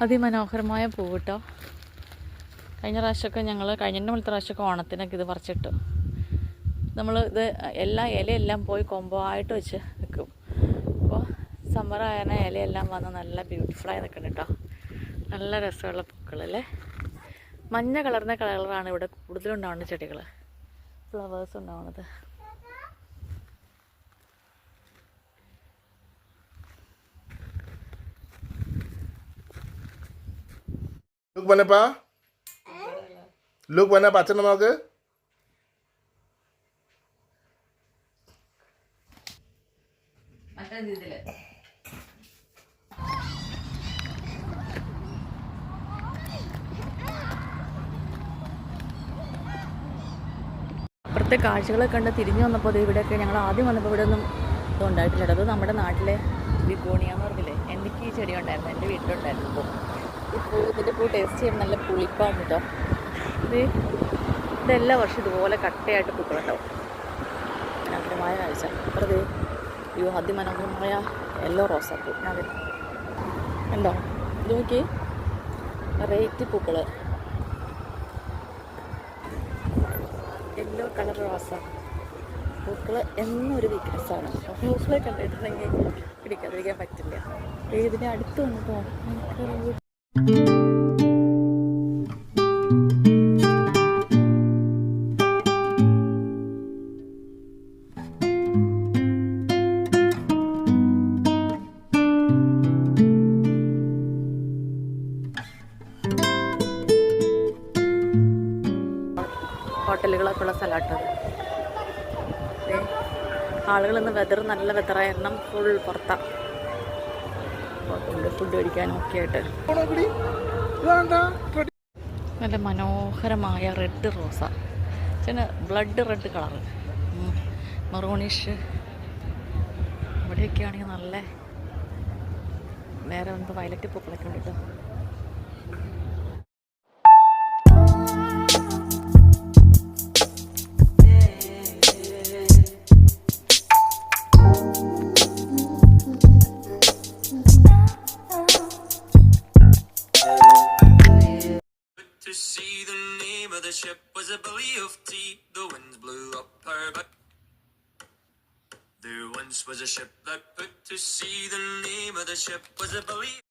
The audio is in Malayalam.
അതിമനോഹരമായ പൂവ് കേട്ടോ. കഴിഞ്ഞ പ്രാവശ്യമൊക്കെ ഞങ്ങൾ കഴിഞ്ഞ മുന്നത്തെ പ്രാവശ്യമൊക്കെ ഓണത്തിനൊക്കെ ഇത് പറിച്ചിട്ടു. നമ്മൾ ഇത് ഇലയെല്ലാം പോയി കൊമ്പായിട്ട് വെച്ച് വെക്കും. അപ്പോൾ സമ്മർ ആയതിനാൽ ഇലയെല്ലാം വന്ന് നല്ല ബ്യൂട്ടിഫുള്ളായി നിൽക്കുന്നുണ്ട് കേട്ടോ. നല്ല രസമുള്ള പൂക്കളല്ലേ. മഞ്ഞ കളറാണ് ഇവിടെ കൂടുതലുണ്ടാവുന്ന ചെടികൾ, ഫ്ലവേഴ്സ് ഉണ്ടാവുന്നത്. അച്ഛനെ നോക്ക്. അപ്പുറത്തെ കാഴ്ചകളൊക്കെ കണ്ട് തിരിഞ്ഞു വന്നപ്പോൾ ഇവിടെയൊക്കെ ഞങ്ങൾ ആദ്യം വന്നപ്പോൾ ഇവിടെ ഒന്നും ഇതും ഉണ്ടായിട്ടില്ല. അത് നമ്മുടെ നാട്ടിലെ ബിഗോണിയാന്ന് പറഞ്ഞില്ലേ, എനിക്ക് ഈ ചെടി ഉണ്ടായിരുന്നു, എൻ്റെ വീട്ടിലുണ്ടായിരുന്നു. ഇപ്പോൾ ഇതിൻ്റെ പൂ ടേസ്റ്റ് ചെയ്യുമ്പോൾ നല്ല പുളിപ്പാണ് കേട്ടോ. ഇതെല്ലാ വർഷം ഇതുപോലെ കട്ടയായിട്ട് പൂക്കളുണ്ടാവും. മനോഹരമായ കാഴ്ച. അപ്പുറത്ത് അതിമനോഹരമായ യെല്ലോ റോസാപ്പൂ ഉണ്ടോ? ഇത് നോക്കി, വെറൈറ്റി പൂക്കൾ, യെല്ലോ കളർ റോസ പൂക്കൾ എന്നൊരു വീക്ക്നെസ്സാണ്. പൂക്കളെ കണ്ടിട്ടുണ്ടെങ്കിൽ പിടിക്കാതിരിക്കാൻ പറ്റില്ല. ഇതിൻ്റെ അടുത്ത് വന്നപ്പോൾ ഹോട്ടലുകളൊക്കെ ഉള്ള സ്ഥലമാട്ടത്. ആളുകളിന്ന് നല്ല വെതറായ എണ്ണം ഫുൾ പുറത്താണ്. ഫുഡ് കഴിക്കാനും ഒക്കെ ആയിട്ട് നല്ല മനോഹരമായ റെഡ് റോസ, ബ്ലഡ് റെഡ് കളറ്, മെറൂണിഷ്. ഇവിടെയൊക്കെ ആണെങ്കിൽ നല്ല വേറെ വന്നപ്പോൾ വയലറ്റ് പൂക്കളൊക്കെ ഉണ്ട് കേട്ടോ. To see the name of the ship was a belly of tea. The winds blew up her back. There once was a ship that put to sea. The name of the ship was a belly.